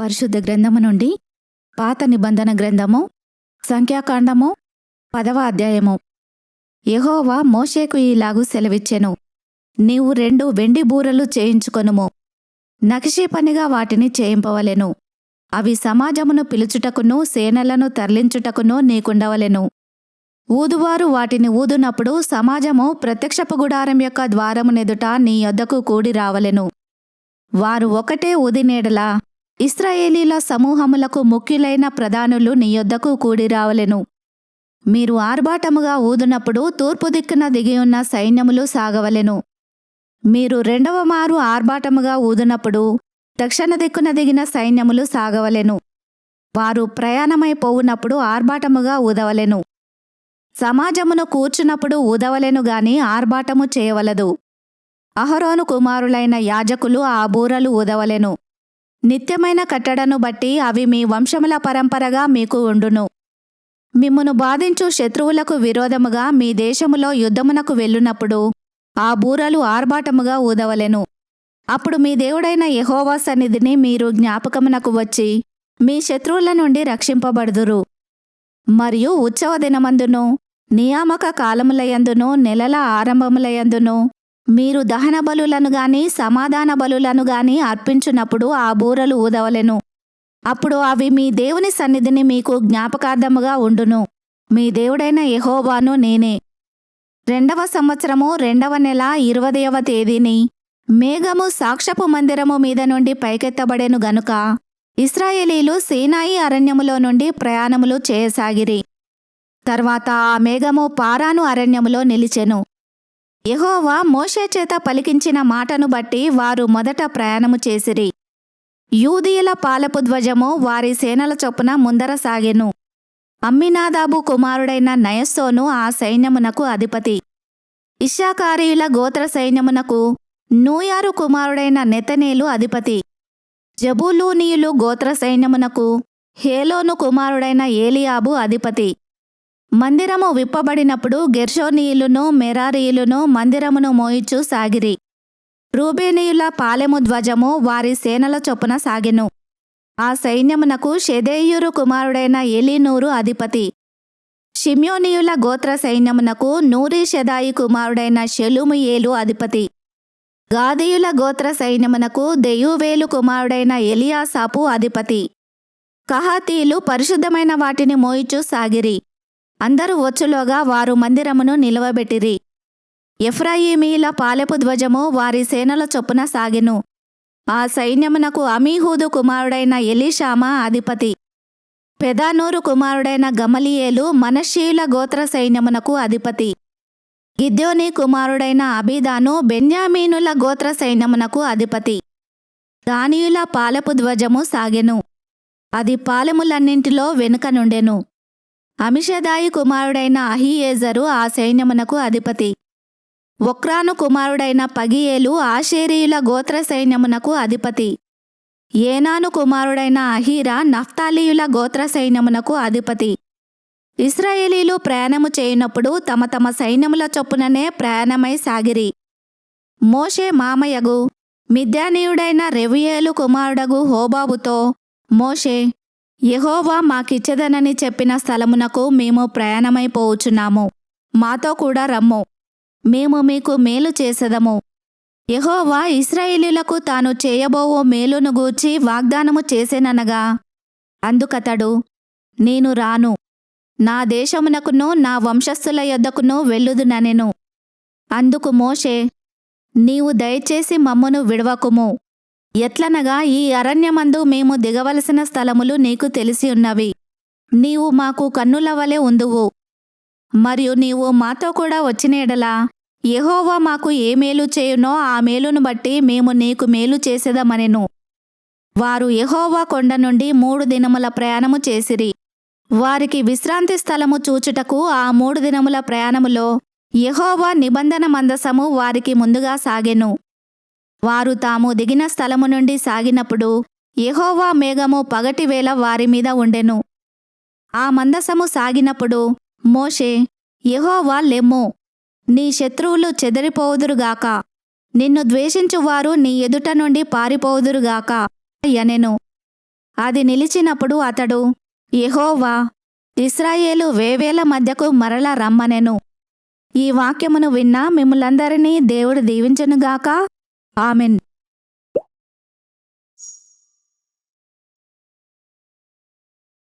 పరిశుద్ధ గ్రంథము నుండి పాత నిబంధన గ్రంథము సంఖ్యాకాండము 10వ అధ్యాయము. యెహోవా మోషేకు ఈలాగు సెలవిచ్చెను, నీవు 2 వెండి బూరలు చేయించుకొనుము. నక్షి పనిగా వాటిని చేయింపవలెను. అవి సమాజమును పిలుచుటకును సేనలను తరలించుటకును నీకుండవలెను. ఊదువారు వాటిని ఊదునప్పుడు సమాజము ప్రత్యక్షపు గుడారం యొక్క ద్వారమునెదుట నీ యొద్దకు కూడి రావలెను. వారు ఒకటే ఊదినేడలా ఇశ్రాయేలీల సమూహములకు ముఖ్యులైన ప్రధానులు నీ యొద్దకు కూడి రావలెను. మీరు ఆర్భాటముగా ఊదునప్పుడు తూర్పు దిక్కున దిగియున్న సైన్యములు సాగవలెను. మీరు 2వ మారు ఆర్భాటముగా ఊదునప్పుడు దక్షిణ దిక్కున దిగిన సైన్యములు సాగవలెను. వారు ప్రయాణమైపోవునప్పుడు ఆర్భాటముగా ఊదవలెను. సమాజమును కూర్చున్నప్పుడు ఊదవలెను గాని ఆర్భాటము చేయవలదు. అహరోను కుమారులైన యాజకులు ఆ బూరలు ఊదవలెను. నిత్యమైన కట్టడను బట్టి అవి మీ వంశముల పరంపరగా మీకు ఉండును. మిమ్మును బాధించు శత్రువులకు విరోధముగా మీ దేశములో యుద్ధమునకు వెళ్ళునప్పుడు ఆ బూరలు ఆర్భాటముగా ఊదవలెను. అప్పుడు మీ దేవుడైన యెహోవా సన్నిధిని మీరు జ్ఞాపకమునకు వచ్చి మీ శత్రువుల నుండి రక్షింపబడుదురు. మరియు ఉత్సవ దినమందును నియామక కాలములయందును నెలల ఆరంభములయందును మీరు దహన బలులను గాని సమాధాన బలులను గాని అర్పించునప్పుడు ఆ బూరలు ఊదవలెను. అప్పుడు అవి మీ దేవుని సన్నిధిని మీకు జ్ఞాపకార్థముగా ఉండును. మీ దేవుడైన యెహోవాను నేనే. 2వ సంవత్సరము 2వ నెల 20వ తేదీని మేఘము సాక్షపు మందిరము మీద నుండి పైకెత్తబడెను గనుక ఇశ్రాయేలీలు సీనాయి అరణ్యములో నుండి ప్రయాణములు చేయసాగిరి. తర్వాత ఆ మేఘము పారాను అరణ్యములో నిలిచెను. యెహోవా మోషే చేత పలికించిన మాటను బట్టి వారు మొదట ప్రయాణము చేసిరి. యూదీయుల పాలపు ధ్వజము వారి సేనల చొప్పున ముందర సాగెను. అమ్మినాదాబు కుమారుడైన నయస్సోను ఆ సైన్యమునకు అధిపతి. ఇశ్శాఖారీయుల గోత్ర సైన్యమునకు నూయారు కుమారుడైన నెతనేలు అధిపతి. జబూలూనీయులు గోత్ర సైన్యమునకు హేలోను కుమారుడైన ఏలియాబు అధిపతి. మందిరము విప్పబడినప్పుడు గెర్షోనీయులును మెరారీయులును మందిరమును మోయిచు సాగిరి. రూబేనీయుల పాలెము ధ్వజము వారి సేనల చొప్పున సాగెను. ఆ సైన్యమునకు షెదేయూరు కుమారుడైన ఎలీనూరు అధిపతి. షిమ్యోనీయుల గోత్ర సైన్యమునకు నూరీషెదాయి కుమారుడైన షెలుమియేలు అధిపతి. గాదీయుల గోత్ర సైన్యమునకు దెయూవేలు కుమారుడైన ఎలియాసాపు అధిపతి. కహాతీయులు పరిశుద్ధమైన వాటిని మోయిచు సాగిరి. అందరూ వచ్చులోగా వారు మందిరమును నిలవబెట్టిరి. ఎఫ్రాయిమీల పాలెపు ధ్వజము వారి సేనల చొప్పున సాగెను. ఆ సైన్యమునకు అమీహూదు కుమారుడైన ఎలీషామా అధిపతి. పెదానూరు కుమారుడైన గమలియేలు మనష్షీయుల గోత్ర సైన్యమునకు అధిపతి. గిద్యోనీ కుమారుడైన అబీదాను బెన్యామీనుల గోత్ర సైన్యమునకు అధిపతి. దానీయుల పాలెపు ధ్వజము సాగెను. అది పాలెములన్నింటిలో వెనుక నుండెను. అమిషదాయి కుమారుడైన అహీయేజరు ఆ సైన్యమునకు అధిపతి. ఒక్రాను కుమారుడైన పగియేలు ఆషేరీయుల గోత్ర సైన్యమునకు అధిపతి. ఏనాను కుమారుడైన అహీరా నఫ్తాలీయుల గోత్ర సైన్యమునకు అధిపతి. ఇశ్రాయేలీలు ప్రయాణము చేయునప్పుడు తమ తమ సైన్యముల చొప్పుననే ప్రయాణమై సాగిరి. మోషే మామయగు మిద్యానీయుడైన రెవుయేలు కుమారుడగు హోబాబుతో మోషే, యెహోవా మాకిచ్చెదనని చెప్పిన స్థలమునకు మేము ప్రయాణమైపోవచ్చున్నాము. మాతో కూడా రమ్ము. మేము మీకు మేలు చేసెదము. యెహోవా ఇశ్రాయేలీయులకు తాను చేయబోవో మేలును గూర్చి వాగ్దానము చేసెననగా అందుకతడు, నేను రాను. నా దేశమునకును నా వంశస్థుల యొద్దకును వెళ్ళుదుననెను. అందుకు మోషే, నీవు దయచేసి మమ్మును విడవకుము. ఎట్లనగా ఈ అరణ్యమందు మేము దిగవలసిన స్థలములు నీకు తెలిసి ఉన్నవి. నీవు మాకు కన్నుల వలె ఉందువు. మరియు నీవు మాతో కూడా వచ్చినేడలా యెహోవా మాకు ఏ మేలు చేయునో ఆ మేలును బట్టి మేము నీకు మేలు చేసేదమనెను. వారు యెహోవా కొండ నుండి 3 దినముల ప్రయాణము చేసిరి. వారికి విశ్రాంతి స్థలము చూచుటకు ఆ 3 దినముల ప్రయాణములో యెహోవా నిబంధన మందసము వారికి ముందుగా సాగెను. వారు తాము దిగిన స్థలము నుండి సాగినప్పుడు యెహోవా మేఘము పగటివేళ వారి మీద ఉండెను. ఆ మందసము సాగినప్పుడు మోషే, యెహోవా లెమ్ము, నీ శత్రువులు చెదరిపోవుదురుగాక, నిన్ను ద్వేషించువారు నీ ఎదుట నుండి పారిపోవుదురుగాక యనెను. అది నిలిచినప్పుడు అతడు, యెహోవా ఇశ్రాయేలు వేవేల మధ్యకు మరలా రమ్మనెను. ఈ వాక్యమును విన్న మిమ్ములందరినీ దేవుడు దీవించునుగాక. ఆమెన్.